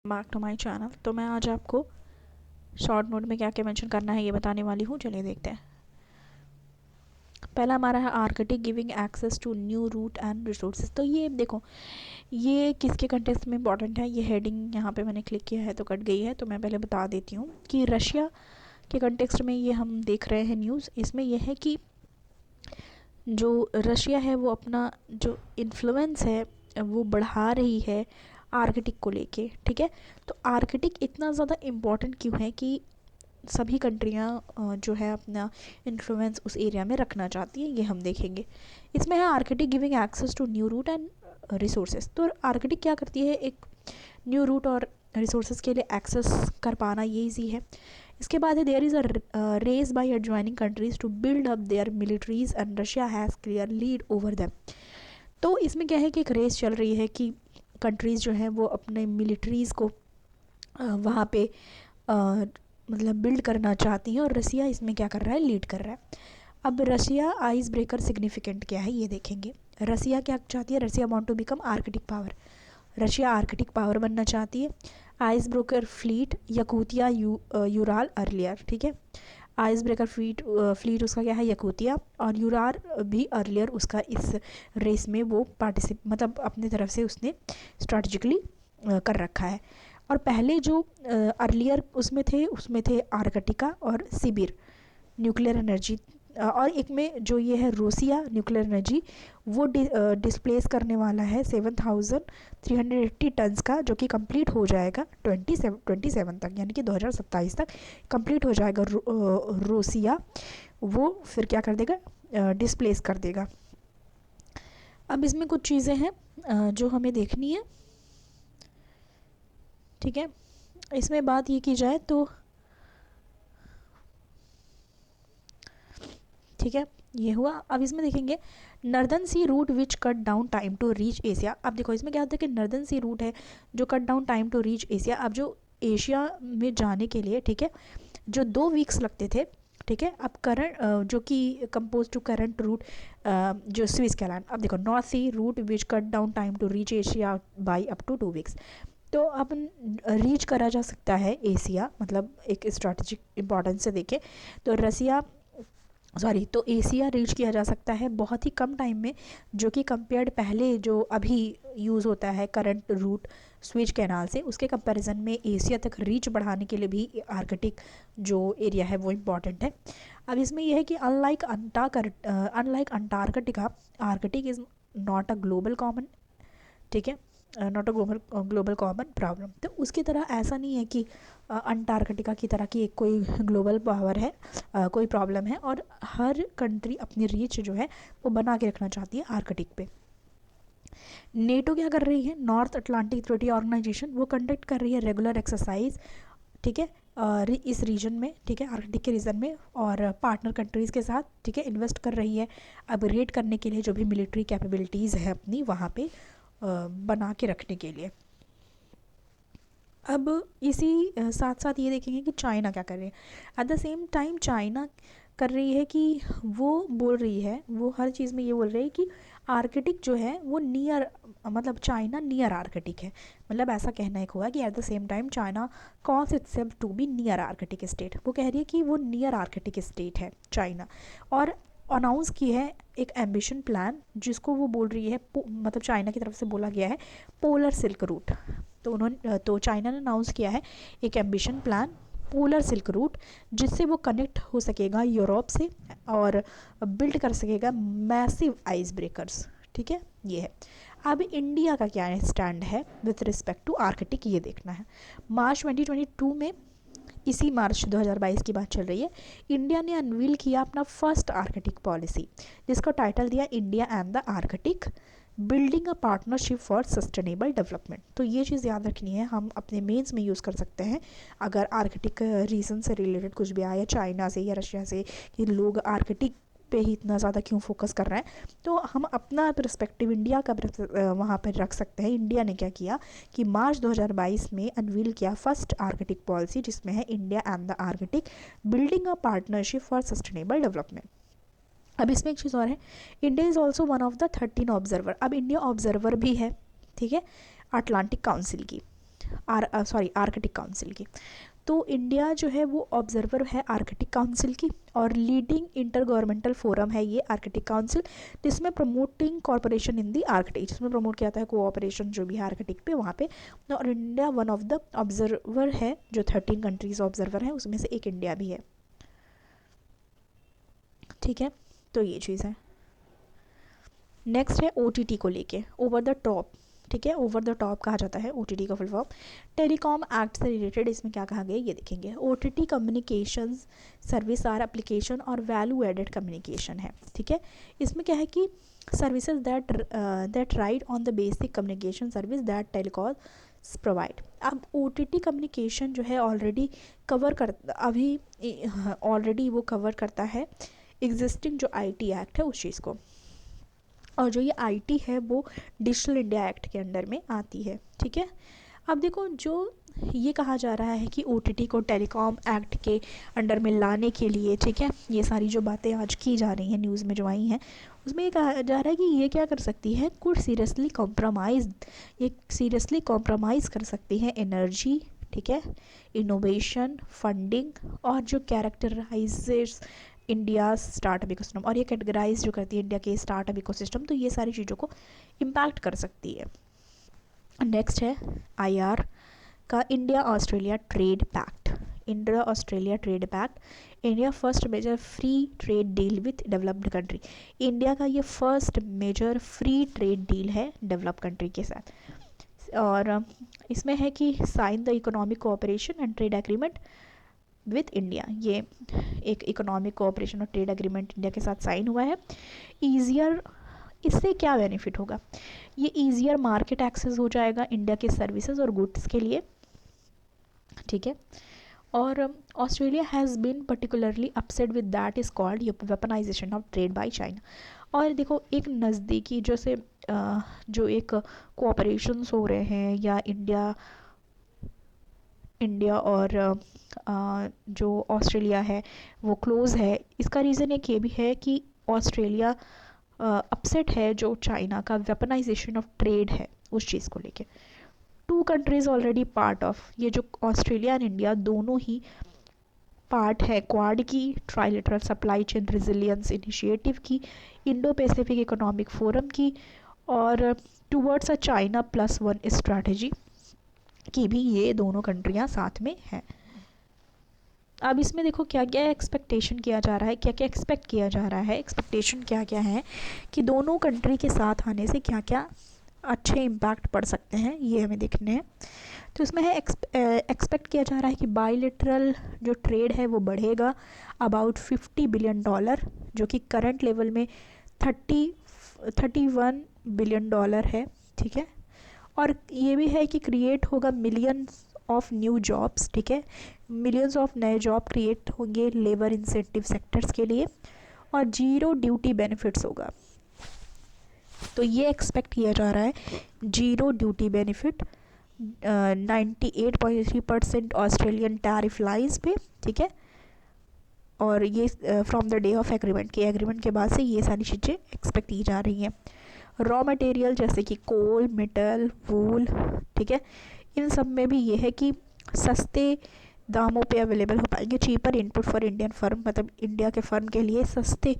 Back to my channel. तो मैं आज आपको शॉर्ट नोट में क्या क्या मेंशन करना है ये बताने वाली हूँ। चलिए देखते हैं। पहला हमारा है Arctic giving access to new route and resources. तो ये देखो, ये किसके कंटेक्स्ट में इंपॉर्टेंट है। ये हेडिंग यहाँ पे मैंने क्लिक किया है तो कट गई है, तो मैं पहले बता देती हूँ कि रशिया के कंटेक्स्ट में ये हम देख रहे हैं न्यूज़। इसमें यह है कि जो रशिया है वो अपना जो इन्फ्लुएंस है वो बढ़ा रही है आर्कटिक को लेके। ठीक है, तो आर्कटिक इतना ज़्यादा इम्पॉर्टेंट क्यों है कि सभी कंट्रियां जो है अपना इन्फ्लुएंस उस एरिया में रखना चाहती हैं, ये हम देखेंगे। इसमें है Arctic giving access to new route and resources. तो आर्कटिक क्या करती है, एक न्यू रूट और रिसोर्सेज के लिए एक्सेस कर पाना ये ईजी है। इसके बाद है there is a race by adjoining countries to build up their militaries and Russia has clear lead over them. तो इसमें क्या है कि एक रेस चल रही है कि कंट्रीज़ जो हैं वो अपने मिलिट्रीज़ को वहाँ पे मतलब बिल्ड करना चाहती हैं, और रसिया इसमें क्या कर रहा है, लीड कर रहा है। अब रसिया आइस ब्रेकर सिग्निफिकेंट क्या है ये देखेंगे। रसिया क्या चाहती है, Russia want to become Arctic power. Russia Arctic power बनना चाहती है। Ice breaker fleet Yakutia Ural earlier. ठीक है, आइस ब्रेकर फ्लीट उसका क्या है, यकूतिया, और यूरार भी अर्लियर उसका इस रेस में वो मतलब अपनी तरफ से उसने स्ट्रैटेजिकली कर रखा है। और पहले जो अर्लियर उसमें थे आर्कटिका और सिबिर न्यूक्लियर एनर्जी, और एक में जो ये है रोसिया न्यूक्लियर एनर्जी, वो डिस्प्लेस करने वाला है 7,380 टन्स का, जो कि कंप्लीट हो जाएगा 27 तक, यानी कि 2027 तक कंप्लीट हो जाएगा। रोसिया वो फिर क्या कर देगा, डिस्प्लेस कर देगा। अब इसमें कुछ चीज़ें हैं जो हमें देखनी है। ठीक है, इसमें बात ये की जाए तो ठीक है, ये हुआ। अब इसमें देखेंगे northern sea route which cut down time to reach Asia. अब देखो इसमें क्या होता है कि नर्दन सी रूट है जो cut down time to reach Asia. अब जो एशिया में जाने के लिए, ठीक है, जो 2 वीक्स लगते थे, ठीक है, अब करंट जो कि कंपोज टू करंट रूट जो स्विस कैलान। अब देखो north sea route which cut down time to reach Asia by up to 2 weeks. तो अब रीच करा जा सकता है एशिया, मतलब एक स्ट्रैटेजिक इंपॉर्टेंस से देखें तो एशिया रीच किया जा सकता है बहुत ही कम टाइम में, जो कि कंपेयर्ड पहले जो अभी यूज़ होता है करंट रूट स्विच कैनाल से, उसके कंपैरिजन में एशिया तक रीच बढ़ाने के लिए भी आर्कटिक जो एरिया है वो इम्पॉर्टेंट है। अब इसमें यह है कि unlike Antarctica, Arctic is not a global common, ठीक है, not a global common problem. तो उसकी तरह ऐसा नहीं है कि अंटार्कटिका की तरह की एक कोई ग्लोबल पावर है, कोई प्रॉब्लम है, और हर कंट्री अपनी रीच जो है वो बना के रखना चाहती है आर्कटिक पे। नेटो क्या कर रही है, नॉर्थ अटलांटिक ट्रीटी ऑर्गेनाइजेशन, वो कंडक्ट कर रही है रेगुलर एक्सरसाइज, ठीक है, इस रीजन में, ठीक है, आर्कटिक के रीजन में, और पार्टनर कंट्रीज़ के साथ, ठीक है, इन्वेस्ट कर रही है अपग्रेड करने के लिए जो भी मिलिट्री कैपेबिलिटीज़ है अपनी वहाँ पे बना के रखने के लिए। अब इसी साथ साथ ये देखेंगे कि चाइना क्या कर रही है। Eight the same time China कर रही है कि वो बोल रही है, वो हर चीज़ में ये बोल रही है कि आर्कटिक जो है वो नियर, मतलब चाइना नियर आर्कटिक है। मतलब ऐसा कहना एक हुआ कि at the same time China calls itself to be near Arctic state. वो कह रही है कि वो नियर आर्कटिक स्टेट है चाइना, और अनाउंस की है एक एम्बिशन प्लान, जिसको वो बोल रही है, मतलब चाइना की तरफ से बोला गया है पोलर सिल्क रूट। तो चाइना ने अनाउंस किया है एक ambition plan polar silk route, जिससे वो कनेक्ट हो सकेगा यूरोप से और बिल्ड कर सकेगा मैसिव आइस ब्रेकर्स। ठीक है, ये है। अब इंडिया का क्या स्टैंड है विथ रिस्पेक्ट टू आर्कटिक, ये देखना है। मार्च 2022 में, इसी मार्च 2022 की बात चल रही है, इंडिया ने अनवील किया अपना फर्स्ट आर्कटिक पॉलिसी, जिसका टाइटल दिया India and the Arctic, building a partnership for sustainable development. तो ये चीज़ याद रखनी है, हम अपने मेंस में यूज़ कर सकते हैं अगर आर्कटिक रीजन से रिलेटेड कुछ भी आया, चाइना से या रशिया से, कि लोग आर्कटिक पे ही इतना ज़्यादा क्यों फोकस कर रहे हैं, तो हम अपना पर्सपेक्टिव इंडिया का वहाँ पर रख सकते हैं। इंडिया ने क्या किया कि मार्च 2022 में अनवील किया फर्स्ट आर्कटिक पॉलिसी, जिसमें है India and the Arctic, building a partnership for sustainable development. अब इसमें एक चीज़ और है, India is also one of the 13 observer. अब इंडिया ऑब्जर्वर भी है, ठीक है, अटलांटिक काउंसिल की। आर्कटिक काउंसिल की। तो इंडिया जो है वो ऑब्जर्वर है आर्कटिक काउंसिल की, और लीडिंग इंटर गवर्नमेंटल फोरम है ये आर्कटिक काउंसिल, जिसमें प्रमोटिंग कॉर्पोरेशन इन दी आर्कटिक, जिसमें प्रमोट किया जाता है कोऑपरेशन जो भी है आर्कटिक पे वहाँ पे। और India one of the observer है, जो 13 कंट्रीज ऑब्जर्वर है उसमें से एक इंडिया भी है। ठीक है, तो ये चीज़ है। नेक्स्ट है OTT को लेके, ओवर द टॉप। ठीक है, ओवर द टॉप कहा जाता है OTT का फुल फॉर्म। टेलीकॉम एक्ट से रिलेटेड इसमें क्या कहा गया ये देखेंगे। OTT communications service are application और वैल्यू एडेड कम्युनिकेशन है। ठीक है, इसमें क्या है कि services that ride on the basic communication service that telecom provide. अब OTT कम्युनिकेशन जो है ऑलरेडी वो कवर करता है एग्जिस्टिंग जो IT एक्ट है उस चीज़ को, और जो ये IT है वो डिजिटल इंडिया एक्ट के अंडर में आती है। ठीक है, अब देखो जो ये कहा जा रहा है कि OTT को टेलीकॉम एक्ट के अंडर में लाने के लिए, ठीक है, ये सारी जो बातें आज की जा रही हैं न्यूज़ में जो आई हैं उसमें ये कहा जा रहा है कि ये क्या कर सकती है, ये सीरियसली कॉम्प्रोमाइज़ कर सकती है एनर्जी, ठीक है, इनोवेशन, फंडिंग, और जो कैरेक्टराइजेस इंडिया स्टार्टअप इकोसिस्टम, और ये कैटेगराइज जो करती है इंडिया के स्टार्टअप इकोसिस्टम, तो ये सारी चीज़ों को इम्पैक्ट कर सकती है। नेक्स्ट है IR का India Australia trade pact. India Australia trade pact, India first major free trade deal with developed country. India का ये first major free trade deal है डेवलप कंट्री के साथ, और इसमें है कि sign the economic cooperation and trade agreement with India. ये एक इकोनॉमिक कोऑपरेशन और ट्रेड एग्रीमेंट इंडिया के साथ साइन हुआ है। ईजियर, इससे क्या बेनिफिट होगा, ये ईजियर मार्केट एक्सेस हो जाएगा इंडिया के सर्विसेज और गुड्स के लिए। ठीक है, और Australia has been particularly upset with that is called weaponisation of trade by China. और देखो एक नज़दीकी जैसे जो एक कोऑपरेशंस हो रहे हैं, या इंडिया और जो ऑस्ट्रेलिया है वो क्लोज़ है, इसका रीज़न एक ये भी है कि ऑस्ट्रेलिया अपसेट है जो चाइना का वेपनाइजेशन ऑफ ट्रेड है उस चीज़ को लेके। 2 कंट्रीज़ ऑलरेडी पार्ट ऑफ, ये जो ऑस्ट्रेलिया एंड इंडिया दोनों ही पार्ट है क्वाड की, trilateral supply chain resilience initiative की, इंडो पैसिफिक इकोनॉमिक फोरम की, और टूवर्ड्स अ चाइना +1 स्ट्रैटेजी की भी ये दोनों कंट्रियां साथ में हैं। अब इसमें देखो क्या क्या एक्सपेक्टेशन किया जा रहा है, क्या क्या एक्सपेक्ट किया जा रहा है, एक्सपेक्टेशन क्या क्या है कि दोनों कंट्री के साथ आने से क्या क्या अच्छे इम्पैक्ट पड़ सकते हैं, ये हमें देखने हैं। तो इसमें है एक्सपेक्ट किया जा रहा है कि बायलैटरल जो ट्रेड है वो बढ़ेगा अबाउट $50 बिलियन, जो कि करंट लेवल में 31 बिलियन है। ठीक है, और ये भी है कि क्रिएट होगा मिलियंस ऑफ न्यू जॉब्स। ठीक है, मिलियंस ऑफ नए जॉब क्रिएट होंगे लेबर इंसेंटिव सेक्टर्स के लिए, और 0 ड्यूटी बेनिफिट्स होगा। तो ये एक्सपेक्ट किया जा रहा है 0 duty benefit, 98.3% Australian tariff lines पे। ठीक है, और ये from the day of agreement के बाद से ये सारी चीज़ें एक्सपेक्ट की जा रही हैं। रॉ मटेरियल जैसे कि कोल, मेटल, वूल, ठीक है, इन सब में भी ये है कि सस्ते दामों पे अवेलेबल हो पाएंगे, cheaper input for Indian firm, मतलब इंडिया के फर्म के लिए सस्ते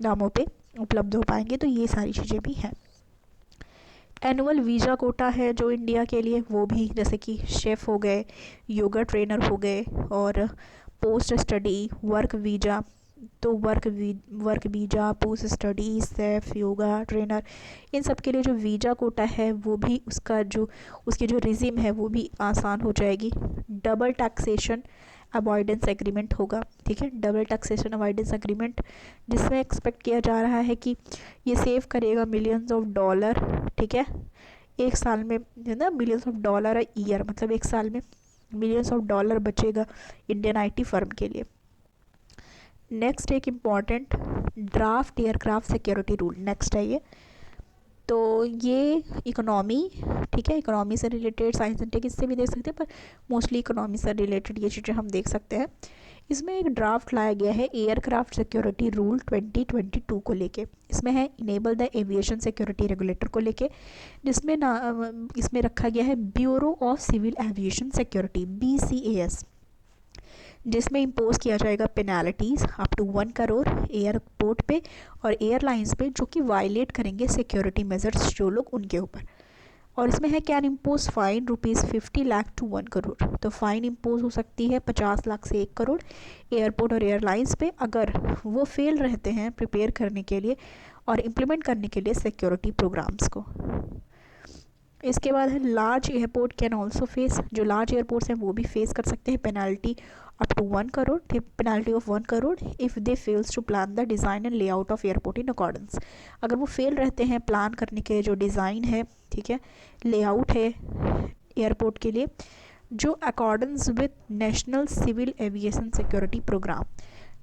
दामों पे उपलब्ध हो पाएंगे। तो ये सारी चीज़ें भी हैं। एनुअल वीज़ा कोटा है जो इंडिया के लिए, वो भी जैसे कि शेफ़ हो गए, योगा ट्रेनर हो गए, और पोस्ट स्टडी वर्क वीज़ा, तो work visa, post study, chef, yoga trainer, इन सब के लिए जो वीज़ा कोटा है वो भी उसकी जो रिजिम है वो भी आसान हो जाएगी। डबल टैक्सेशन अवॉइडेंस एग्रीमेंट होगा। ठीक है, डबल टैक्सेशन अवॉइडेंस एग्रीमेंट, जिसमें एक्सपेक्ट किया जा रहा है कि ये सेव करेगा मिलियंस ऑफ डॉलर। ठीक है, एक साल में है ना, millions of dollar a year, मतलब एक साल में मिलियंस ऑफ डॉलर बचेगा इंडियन IT फर्म के लिए। नेक्स्ट एक important draft aircraft security rule, next है ये। तो ये इकोनॉमी, ठीक है, इकोनॉमी से रिलेटेड, साइंस एंड टेक इससे भी देख सकते हैं, पर मोस्टली इकोनॉमी से रिलेटेड ये चीज़ें हम देख सकते हैं। इसमें एक ड्राफ्ट लाया गया है एयरक्राफ्ट सिक्योरिटी रूल 2022 को लेके। इसमें है enable the aviation security regulator को लेके, जिसमें ना इसमें रखा गया है bureau of civil aviation security BCAS, जिसमें इम्पोज किया जाएगा penalties up to 1 crore airport पे और एयरलाइंस पे जो कि वायलेट करेंगे सिक्योरिटी मेजर्स जो लोग उनके ऊपर। और इसमें है can impose fine ₹50 lakh to 1 crore. तो फाइन इम्पोज हो सकती है 50 लाख से 1 करोड़ एयरपोर्ट और एयरलाइंस पे अगर वो फेल रहते हैं प्रिपेयर करने के लिए और इम्प्लीमेंट करने के लिए सिक्योरिटी प्रोग्राम्स को। इसके बाद है large airport can also face, जो लार्ज एयरपोर्ट्स हैं वो भी फेस कर सकते हैं penalty up to 1 crore, penalty of 1 crore if they fails to plan the design and layout of airport in accordance. अगर वो फेल रहते हैं प्लान करने के जो डिज़ाइन है, ठीक है, लेआउट है एयरपोर्ट के लिए जो accordance with national civil aviation security programme,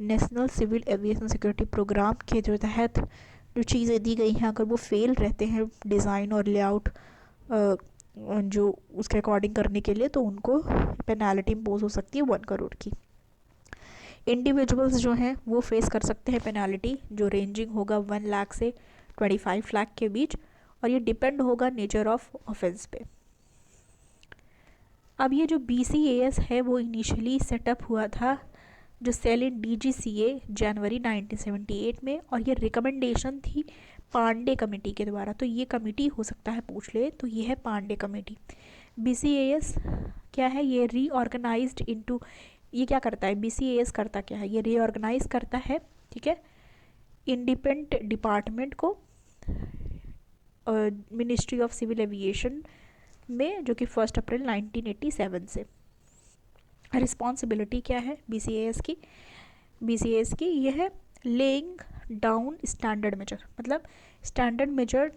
national civil aviation security programme के जो तहत जो चीज़ें दी गई हैं अगर वो फेल रहते हैं डिज़ाइन और लेआउट जो उसके अकॉर्डिंग करने के लिए, तो उनको पेनाल्टी इम्पोज हो सकती है 1 करोड़ की। इंडिविजुअल्स जो हैं वो फेस कर सकते हैं पेनाल्टी जो रेंजिंग होगा 1 लाख से 25 लाख के बीच, और ये डिपेंड होगा नेचर ऑफ ऑफेंस पे। अब ये जो BCAS है वो इनिशियली सेटअप हुआ था जो सेल इन DGCA जनवरी 1978 में, और ये रिकमेंडेशन थी पांडे कमेटी के द्वारा। तो ये कमेटी हो सकता है पूछ ले, तो ये है पांडे कमेटी। BCAS क्या है, ये रीऑर्गेनाइज्ड इनटू, ये क्या करता है BCAS करता क्या है, ये रीऑर्गेनाइज करता है, ठीक है, इंडिपेंडेंट डिपार्टमेंट को मिनिस्ट्री ऑफ सिविल एविएशन में, जो कि 1 अप्रैल 1987 से। रिस्पॉन्सिबिलिटी क्या है BCAS की ये है लेइंग डाउन स्टैंडर्ड मेजर, मतलब स्टैंडर्ड मेजर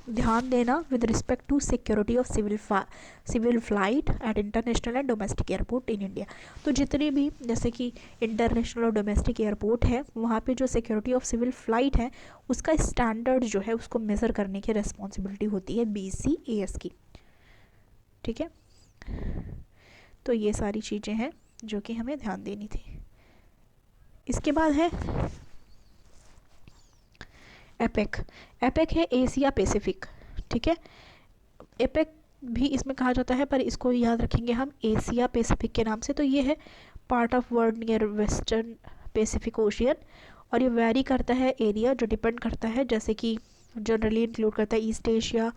ध्यान देना with respect to security of civil flight at international and domestic airport in India. तो जितने भी जैसे कि इंटरनेशनल और डोमेस्टिक एयरपोर्ट है वहाँ पे जो सिक्योरिटी ऑफ सिविल फ्लाइट है उसका स्टैंडर्ड जो है उसको मेज़र करने की रिस्पॉन्सिबिलिटी होती है BCAS की, ठीक है। तो ये सारी चीज़ें हैं जो कि हमें ध्यान देनी थी। इसके बाद है एपेक है एशिया पैसिफिक, ठीक है। एपेक भी इसमें कहा जाता है पर इसको याद रखेंगे हम एशिया पैसिफिक के नाम से। तो ये है part of world near western Pacific ocean, और ये वेरी करता है एरिया जो डिपेंड करता है, जैसे कि जनरली इंक्लूड करता है ईस्ट एशिया।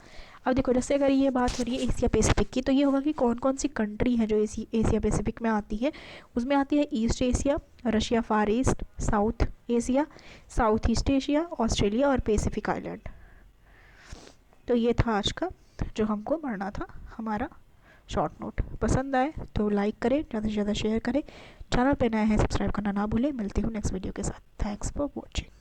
अब देखो जैसे अगर ये बात हो रही है एशिया पैसिफिक की, तो ये होगा कि कौन कौन सी कंट्री है जो एशिया पैसिफिक में आती है। उसमें आती है East Asia, Russia, Far East, South Asia, South East Asia, Australia और पैसिफिक आइलैंड। तो ये था आज का जो हमको पढ़ना था, हमारा शॉर्ट नोट। पसंद आए तो लाइक करें, ज़्यादा से ज़्यादा शेयर करें, चैनल पे नए हैं सब्सक्राइब करना ना भूलें। मिलती हूँ नेक्स्ट वीडियो के साथ। Thanks for watching.